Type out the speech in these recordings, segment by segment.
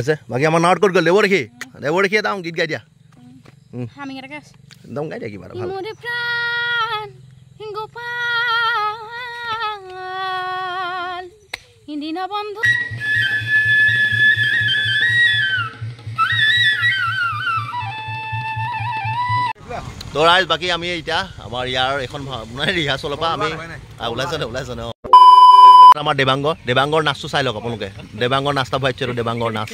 আছে বাকী আমাৰ নাৱত ক'ত গ'ল দেৱ দেখি এটা গীত গাই দিয়া একদম গাই দিয়া কিবা এটা ভাল তো ৰাইজ বাকী আমি এতিয়া আমাৰ ইয়াৰ এখন মানে ৰিহাৰ্চলৰ পৰা আমি ওলাইছে ন আমাৰ দেবাংগৰ নাচটো চাই লওক আপোনালোকে দেবাংগৰ নাচটা ভাইছে দেবাংগৰ নাচ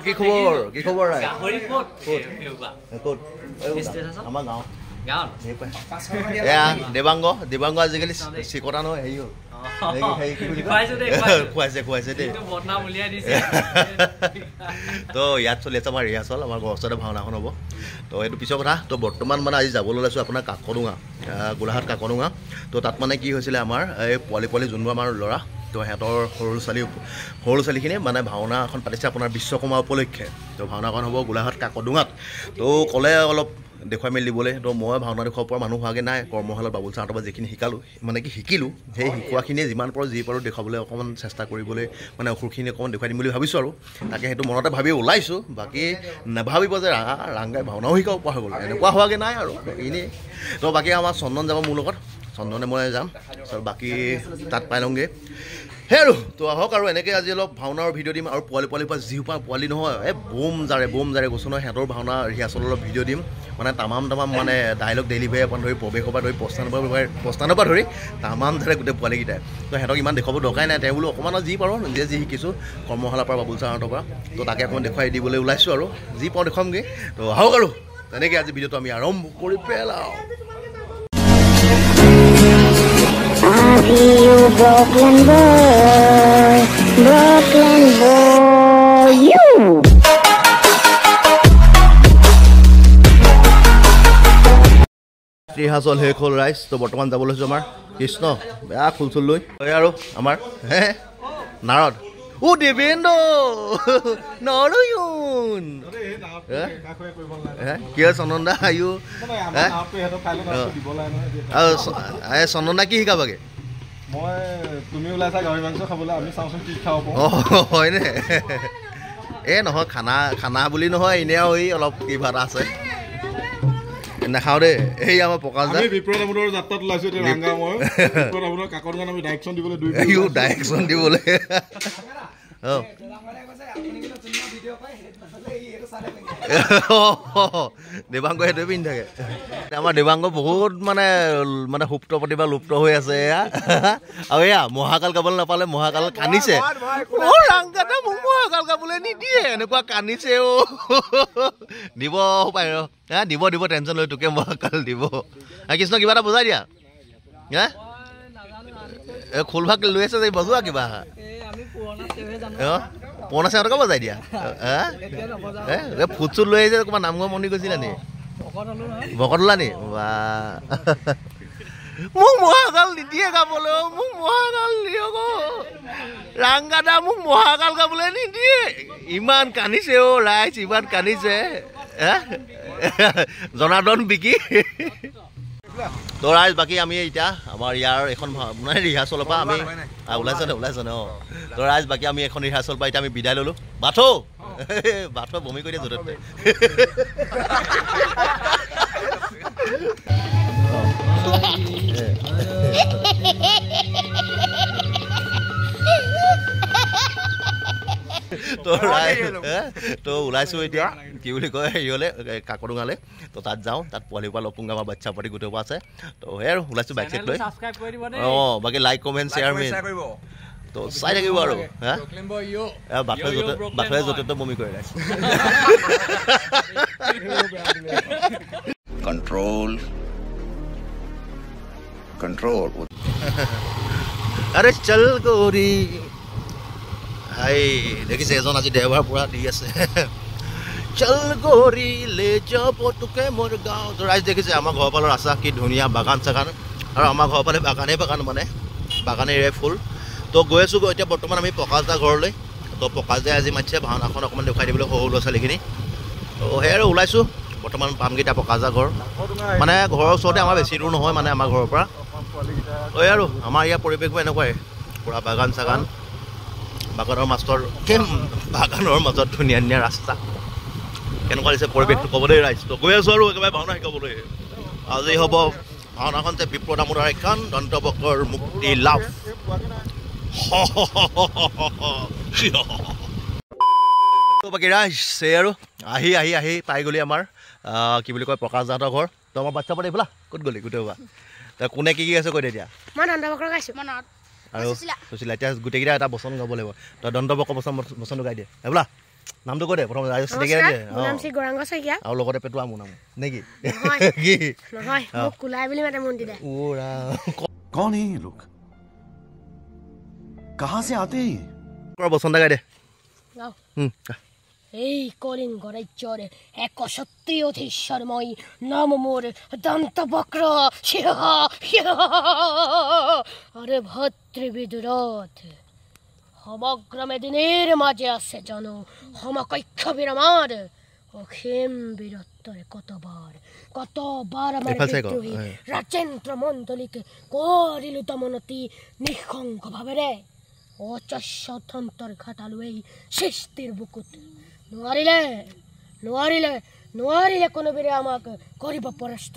কি খবৰ আমাৰ গাঁও দেবাংগ আজিকালি চিকতা নহয় হেৰি হ'ল খুৱাইছে দেই তো ইয়াত চলি আছে আমাৰ ৰিহাৰ্চল আমাৰ ঘৰৰ ওচৰতে ভাওনাখন হ'ব তো এইটো পিছৰ কথা তো বৰ্তমান মানে আজি যাবলৈ ওলাইছোঁ আপোনাৰ কাকডোঙা গোলাঘাট কাকডোঙা তো তাত মানে কি হৈছিলে আমাৰ এই পোৱালি যোনবোৰ আমাৰ ল'ৰা তো সিহঁতৰ সৰু ছোৱালীখিনি মানে ভাওনা এখন পাতিছে আপোনাৰ বিশ্বকৰ্মা উপলক্ষে তো ভাওনাখন হ'ব গোলাঘাট কাকডোঙাত তো ক'লে অলপ দেখুৱাই মেলি দিবলৈ তো মই ভাওনা দেখুৱাব পৰা মানুহ হোৱাগৈ নাই কৰ্মশালাত বাবুল ছাৰহঁতৰ পৰা যিখিনি শিকিলোঁ সেই শিকোৱাখিনিয়ে যিমান পাৰোঁ যি পাৰোঁ দেখুৱাবলৈ অকণমান চেষ্টা কৰিবলৈ মানে অসুৰখিনি অকণমান দেখুৱাই দিম বুলি ভাবিছোঁ আৰু তাকে সেইটো মনতে ভাবি ওলাইছোঁ বাকী নাভাবিব যে ৰাংগাই ভাওনাও শিকাব পৰা হৈ গ'ল এনেকুৱা হোৱাগৈ নাই আৰু এনেই তো বাকী আমাৰ চন্দন যাব মোৰ লগত চন্দনে মই যাম তাৰপিছত বাকী তাত পাই লওঁগৈ সেই আৰু তো আহক আৰু এনেকৈ আজি অলপ ভাওনাৰ ভিডিঅ' দিম আৰু পোৱালিৰ পৰা যিসোপা পোৱালি নহয় এই বোম জাৰে কৈছোঁ নহয় সিহঁতৰ ভাওনা ৰিহাৰ্চলৰ অলপ ভিডিঅ' দিম মানে তামাম মানে ডাইলগ ডেলিভাৰী পৰা ধৰি প্ৰৱেশৰ পৰা ধৰি প্ৰস্থানৰ পৰা ধৰি তামাম ধৰে গোটেই পোৱালিকেইটাই তো সিহঁতক ইমান দেখুৱাব দৰকাৰাই নাই তেওঁ বোলো অকণমান যি পাৰোঁ নিজে যি শিকিছোঁ কৰ্মশালাৰ পৰা বাবুল ছাৰহঁতৰ পৰা তো তাকে অকণমান দেখুৱাই দিবলৈ ওলাইছোঁ আৰু যি পাওঁ দেখুৱামগৈ তো আহক আৰু তেনেকৈ আজি ভিডিঅ'টো আমি আৰম্ভ কৰি পেলাওঁ Brooklyn boy, you. ৰিহাৰ্চল শেষ হ'ল ৰাইজ তো বৰ্তমান যাব লৈছোঁ আমাৰ কৃষ্ণ বেয়া ফুল চুল লৈ আৰু আমাৰ নাৰদ দেৱেন্দ্ৰ নৰয়ুন কি হয় চন্দনদা চন্দনদা কি শিকাবাগে হয়নে এই নহয় খানা বুলি নহয় এনেই আৰু এই অলপ কিবা এটা আছে নাখাওঁ দেই এই আমাৰ প্ৰকাশ যাত্ৰাত ওলাইছোঁ ডাইৰেকশ্যন দিবলৈ দেবাংগ সেইটোৱে পিন্ধি থাকে আমাৰ দেবাংগ বহুত মানে সুপ্ত প্ৰতিভা লুপ্ত হৈ আছে এয়া আৰু এয়া মহাকাল গাবলৈ নাপালে মহাকাল কান্দিছে মোক মহাকাল গাবলৈ নিদিয়ে এনেকুৱা কান্দিছে দিব পাই দিব টেনশ্যন লৈ তোকে মহাকাল দিব কৃষ্ণ কিবা এটা বুজাই দিয়া খোলভাগ লৈ আছে যে বজোৱা কিবা পুৰণা চেহঁতকে বজাই দিয়া ফুট চুট লৈ আহিছে ক'ৰবাত নামঘৰ মন্দিৰ গৈছিলা নি ভকত ওলা নি বা মোক মহাকাল নিদিয়ে গাবলৈ মোক মহাকাল দিয়ক ৰাংগাদা মোক মহাকাল গাবলৈ নিদিয়ে ইমান কান্দিছে ৰাইজ ইমান কান্দিছে জনাৰ্দন বিকি তো ৰাইজ বাকী আমি এতিয়া আমাৰ ইয়াৰ এখন মানে ৰিহাৰ্চলৰ পৰা আমি ওলাইছে ন তো ৰাইজ বাকী আমি এখন ৰিহাৰ্চল পৰা এতিয়া আমি বিদায় ল'লোঁ বাথৌ বমি কৰি দিয়ে য'তে তো ওলাইছোঁ এতিয়া কি বুলি কয় হেৰিয়লৈ কাকডোঙালৈ তো তাত যাওঁ তাত পোৱালিৰ পৰা লপুংগা বা বাচ্ছা পাতি গোটেই পৰা আছে তো সেই আৰু ওলাইছোঁ বাইক চাইক লৈ বাকী লাইক কমেণ্ট শ্বেয়াৰ মেইন তো চাই থাকিব আৰু বাথৌৱে য'তে ত'তে বমি কৰি ৰাখিছে কণ্ট্ৰল আৰে চল গৌৰী হাই দেখিছে এজন আজি দেওবাৰ পুৰা দি আছে চল গৌৰী লে যাব তোকে মোৰ গাঁও তো ৰাইজ দেখিছে আমাৰ ঘৰৰ ফালৰ ৰাস্তা কি ধুনীয়া বাগান চাগান আৰু আমাৰ ঘৰৰ ফালে বাগানে মানে বাগানেৰে ফুল তো গৈ আছোঁ এতিয়া বৰ্তমান আমি প্ৰকাশদা ঘৰলৈ তো প্ৰকাশদাই আজি মাতিছে ভাওনাখন অকণমান দেখুৱাই দিবলৈ সৰু ল'ৰা ছোৱালীখিনি তো সেই আৰু ওলাইছোঁ বৰ্তমান পামকেইটা প্ৰকাশদা ঘৰ মানে ঘৰৰ ওচৰতে আমাৰ বেছি দূৰ নহয় মানে আমাৰ ঘৰৰ পৰা তো আৰু আমাৰ ইয়াৰ পৰিৱেশবোৰ এনেকুৱাই পূৰা বাগান চাগান বাগানৰ মাজত ধুনীয়া ধুনীয়া ৰাস্তা কেনেকুৱা দিছে পৰিৱেশটো ক'বলৈ ৰাইজ তো গৈ আছোঁ আৰু একেবাৰে ভাওনা শিকাবলৈ আজি হ'ব ভাওনাখন যে বিপ্ৰ দামোদৰ আখ্যান দন্তবক্ৰৰ মুক্তি লাভ বাকী ৰাইজ আৰু আহি পাই গ'লি আমাৰ কি বুলি কয় প্ৰকাশদাহঁতৰ ঘৰ তো আমাৰ বাচ্ছা পাতি এইফালা ক'ত গ'লি গোটেই বা কোনে কি আছে কৈ দে এতিয়া মই দন্তবক্ৰ গাইছোঁ আৰু সুশীলা এতিয়া গোটেইকেইটা এটা বচন গাব লাগিব তই দন্তবক্ৰ বচনটো গাই দিয়ে এইফালা নামটো কৈ দে প্ৰথম চিনাকি দে আৰু লগতে পেটুৱা মোৰ নাম নেকি কি নহয় মোক কুলাই বুলি মাতে মন্দিৰ দে कौन है ये लोग कहाँ से आते हैं বচন গাই দে এই কলিঙ্গ ৰাজ্যৰ 137 নাম মোৰ দন্তবক্ৰ আৰে ভদ্ৰবিদুৰত সমগ্ৰ মেদিনীৰ মাজে আছে জানো সমকক্ষ বিৰামাৰ অসীম বীৰত্বৰে কতবাৰ আমাৰ বিদ্ৰোহী ৰাজেন্দ্ৰ মণ্ডলীক কৰিলো দমনতি নিঃশংক ভাৱেৰে অচস্যন্তৰ ঘাটালৈ সৃষ্টিৰ বুকুত নোৱাৰিলে কোনোবীৰে আমাক কৰিব পৰাস্ত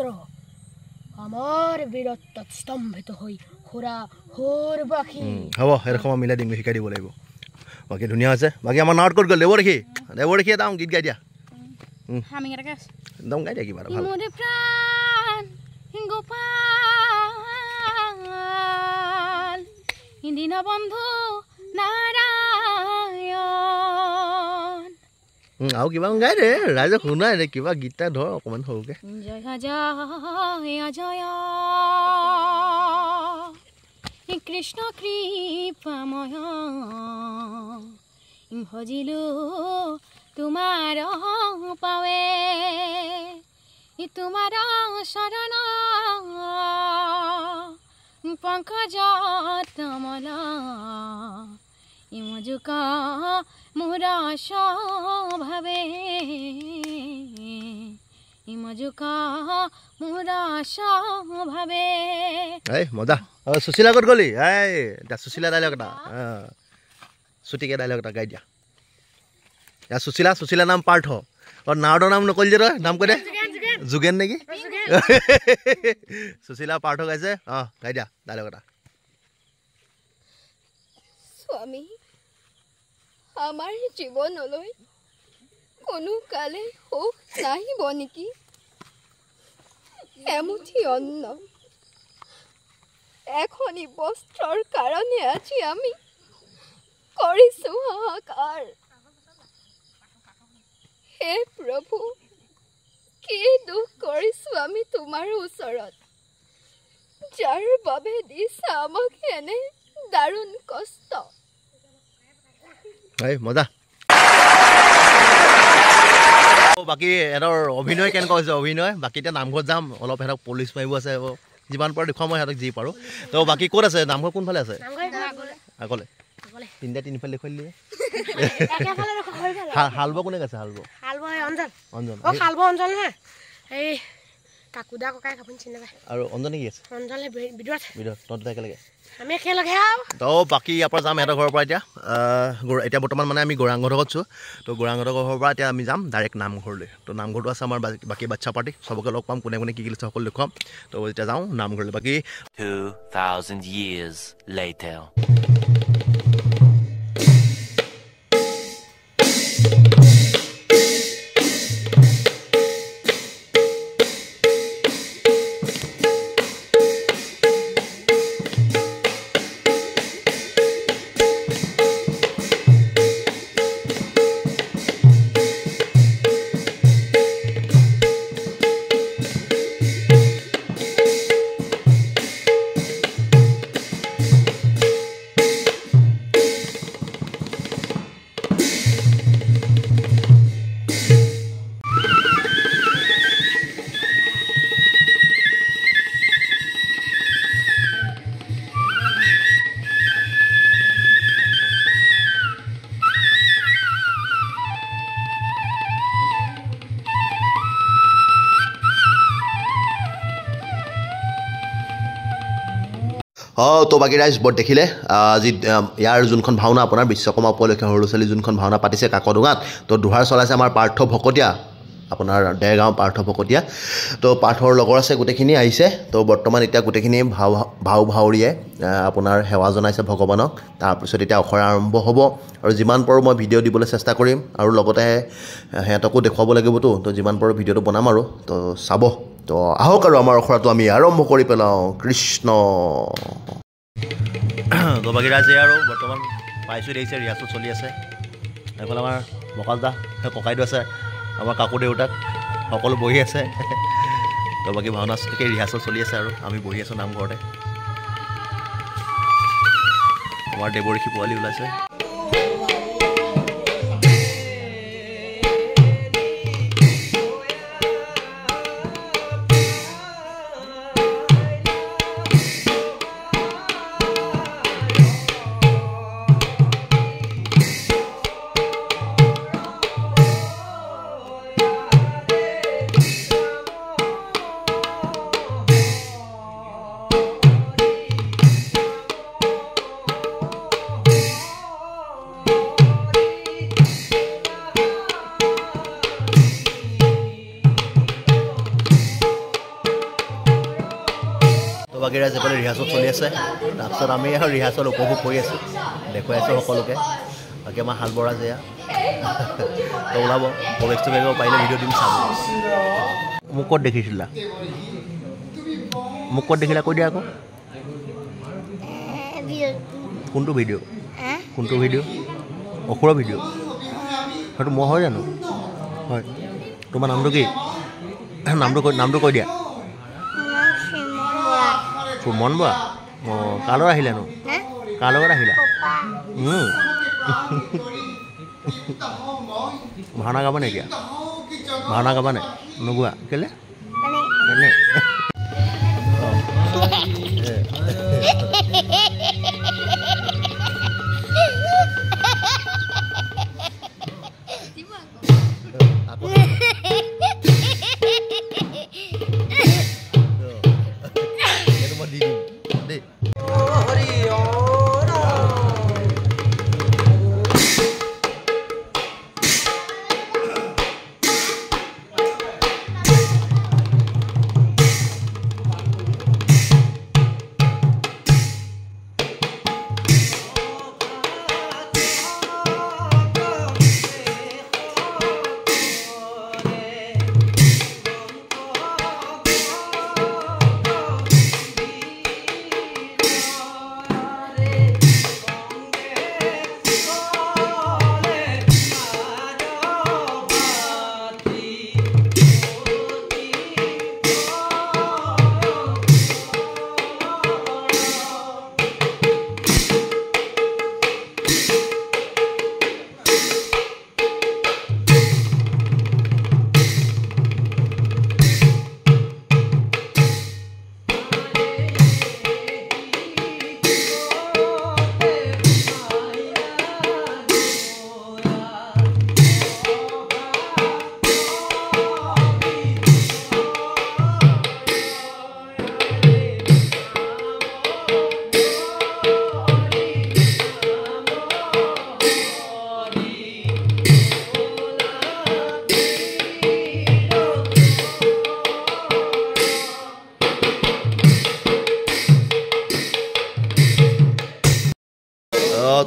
আমাৰ বীৰত্বত স্তম্ভিত হৈ বাকী হ'ব এৰকম মিলাই দিম শিকাই দিব লাগিব বাকী ধুনীয়া আছে বাকী আমাৰ নাৱত ক'ত গ'ল দেৱ দেখি এটা গীত গাই দিয়া একদম গাই দিয়া কিবা ভাল হিন্দিনা বন্ধু নাৰায়ণ আৰু কিবা গাই দে ৰাইজক শুনাই দে কিবা গীত এটা ধৰ অকণমান সৰুকে কৃষ্ণ কৃপাময় ভজিলো তোমাৰ পাৱে তোমাৰ শৰণ পংকজ তমলা ইমজুকা মোৰ স্বভাৱে ইমজুকা মোৰ স্বভাৱে এই মজা সুশীলা ক'ত গ'লি এই সুশীলা ডাইলগ এটা চুটিকে ডাইলগ এটা গাই দিয়া সুশীলা নাম পাৰ্থ নাৱৰ নাম নকলি যে তই নাম কৈ দে যোগেন নেকি সুশীলা পাৰ্থ গাইছে গাই দিয়া ডাইলগ এটা স্বামী আমাৰ জীৱনলৈ কোনো কালে সুখ নাহিব নেকি এমুঠি অন্ন এখনি বস্ত্ৰৰ কাৰণে আজি আমি কৰিছোঁ হাহাকাৰ হে প্ৰভু কি দুখ কৰিছোঁ আমি তোমাৰ ওচৰত যাৰ বাবে দিছা আমাক এনে দাৰুণ কষ্ট মজা বাকী সিহঁতৰ অভিনয় কেনেকুৱা হৈছে অভিনয় বাকী এতিয়া নামঘৰত যাম অলপ সিহঁতক পলিচ মাৰিব আছে যিমান পাৰোঁ দেখুৱাম মই সিহঁতক যি পাৰোঁ তো বাকী ক'ত আছে নামঘৰ কোনফালে আছে আগলে তিনিফালে দেখুৱাই দিলে হালব কোনে গৈছে আৰু অঞ্জনে কি আছে তো বাকী ইয়াৰ পৰা যাম সিহঁতৰ ঘৰৰ পৰা এতিয়া বৰ্তমান মানে আমি গৌৰাংগহঁতৰ ঘৰত আছোঁ তো গৌৰাংগহঁতৰ ঘৰৰ পৰা এতিয়া আমি যাম ডাইৰেক্ট নামঘৰলৈ তো নামঘৰটো আছে আমাৰ বাকী বাচ্ছা পাৰ্টি চবকে লগ পাম কোনে কি লিখিছে সকলো দেখুৱাম তো এতিয়া যাওঁ নামঘৰলৈ বাকী 2000 years later তো বাকী ৰাইজ বৰ দেখিলে আজি ইয়াৰ যোনখন ভাওনা আপোনাৰ বিশ্বকৰ্মা উপলক্ষে সৰু ছোৱালী যোনখন ভাওনা পাতিছে কাকডোঙাত তো দুহাৰ চলাইছে আমাৰ পাৰ্থ ভকতীয়া আপোনাৰ দেৰগাঁও পাৰ্থ ভকতীয়া তো পাৰ্থৰ লগৰ আছে গোটেইখিনি আহিছে তো বৰ্তমান এতিয়া গোটেইখিনি ভাওৰীয়াই আপোনাৰ সেৱা জনাইছে ভগৱানক তাৰপিছত এতিয়া অখৰা আৰম্ভ হ'ব আৰু যিমান পাৰোঁ মই ভিডিঅ' দিবলৈ চেষ্টা কৰিম আৰু লগতে সিহঁতকো দেখুৱাব লাগিবতো তো যিমান পাৰোঁ ভিডিঅ'টো বনাম আৰু তো চাব তো আহক আৰু আমাৰ অখৰাটো আমি আৰম্ভ কৰি পেলাওঁ কৃষ্ণ তো বাকী ৰাইজে আৰু বৰ্তমান পাইছোঁ দেখিছে ৰিহাৰ্চেল চলি আছে এইফালে আমাৰ মকালদা ককাইদেউ আছে আমাৰ কাকু দেউতাক সকলো বহি আছে তো বাকী ভাওনা ৰিহাৰ্চেল চলি আছে আৰু আমি বহি আছোঁ নামঘৰতে আমাৰ দেৱৰীষি পোৱালি ওলাইছে বাকী ৰাইজ এফালে ৰিহাৰ্চেল চলি আছে তাৰপিছত আমি আৰু ৰিহাৰ্চেল উপভোগ কৰি আছোঁ দেখুৱাই আছোঁ সকলোকে বাকী আমাৰ হাল বৰা যেয়া তো ওলাব প্ৰৱেশটো কৰিব পাৰিলে ভিডিঅ' দিম চাব মোক ক'ত দেখিছিলা কৈ দিয়া আকৌ কোনটো ভিডিঅ' অসুৰৰ ভিডিঅ' সেইটো মই হয় জানো হয় তোমাৰ নামটো কি নামটো কৈ দিয়া সুমন বৰা অঁ কাৰ লগত আহিলানো কাৰ লগত আহিলা ভাওনা গাব নে এতিয়া ভাওনা গাবা নে নগোৱা কেলে এনে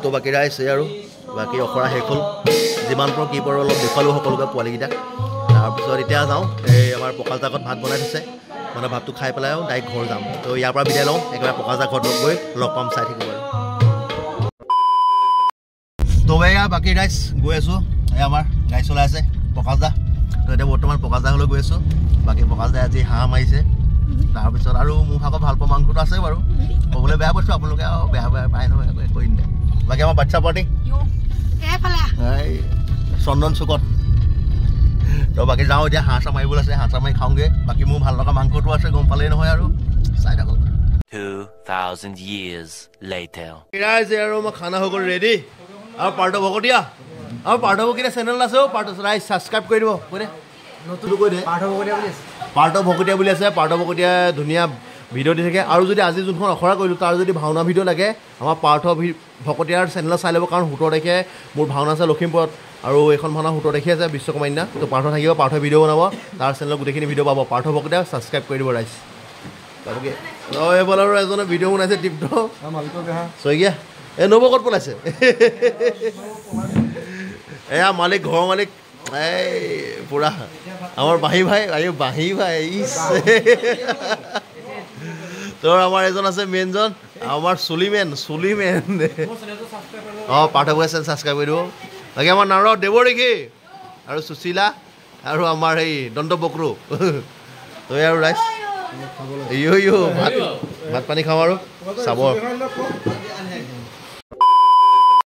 তো বাকী ৰাইজ আৰু বাকী অখৰা শেষ হ'ল যিমান পাৰোঁ কি পাৰোঁ অলপ দেখুৱালোঁ সকলোকে পোৱালিকেইটাক তাৰপিছত এতিয়া যাওঁ এই আমাৰ পকালজাকত ভাত বনাই থৈছে মানে ভাতটো খাই পেলাই আৰু ডাইৰেক্ট ঘৰ যাম তো ইয়াৰ পৰা বিদায় লওঁ একেবাৰে পকালজাক ঘৰত গৈ লগ পাম চাই থাকিব আৰু তো এয়া বাকী ৰাইজ গৈ আছোঁ এই আমাৰ গাড়ী চলাই আছে পকালজা তো এতিয়া বৰ্তমান পকালজাকলৈ গৈ আছোঁ বাকী পকালজাই আজি হাঁহ মাৰিছে তাৰপিছত আৰু মোৰ ভাগৰ ভাল পোৱা মাংসটো আছে বাৰু ক'বলৈ বেয়া পাইছোঁ আপোনালোকে আৰু বেয়া পাই নহয় কৰি নিদিয়ে বাকী আমাৰ বাচ্চা পাৰ্টি এই চন্দন চুকত তো বাকী যাওঁ এতিয়া হাঁহ চাহ মাৰিবলৈ আছে হাঁহ চাহ মাৰি খাওঁগৈ বাকী মোৰ ভাল লগা মাংসটো আছে গম পালেই নহয় আৰু চাই থাকক 2000 years later ৰাইজ আৰু মই খানা হৈ গ'ল ৰেডি আৰু পাৰ্থ ভকতীয়া আৰু পাৰ্থ ভকতীয়া চেনেল আছে পাৰ্থ ৰাইজ ছাবস্ক্ৰাইব কৰি দিব কৈ দে নতুন কৈ দে পাৰ্থ ভকতীয়া বুলি আছে পাৰ্থ ভকতীয়া বুলি আছে পাৰ্থ ভকতীয়া ধুনীয়া ভিডিঅ' দি থাকে আৰু যদি আজি যোনখন অখৰা কৰিলোঁ তাৰ যদি ভাওনা ভিডিঅ' লাগে আমাৰ পাৰ্থ ভকতীয়াৰ চেনেলত চাই ল'ব কাৰণ 17 তাৰিখে মোৰ ভাওনা আছে লখিমপুৰত আৰু এইখন ভাওনা 17 তাৰিখে আছে বিশ্বকৰ্মা তো পাৰ্থ থাকিব পাৰ্থই ভিডিঅ' বনাব তাৰ চেনেলত গোটেইখিনি ভিডিঅ' পাব পাৰ্থ ভকতীয়া ছাবস্ক্ৰাইব কৰি দিব ৰাইজ তাকে এইফালে আৰু এজনে ভিডিঅ' বনাইছে টিপট শইকীয়া এই নব ক'ত পলাইছে এয়া মালিক ঘৰৰ মালিক এই পুৰা আমাৰ বাঁহী ভাই তোৰ আমাৰ এজন আছে মেইনজন আমাৰ চুলিমেন পাৰ্থ ভকতীয়া চেনেল ছাবস্ক্ৰাইব কৰি দিব বাকী আমাৰ নাৰ দেৱৰেখি আৰু সুশীলা আৰু আমাৰ এই দন্ত বক্ৰু তই আৰু ৰাইজ ভাত পানী খাওঁ আৰু চাব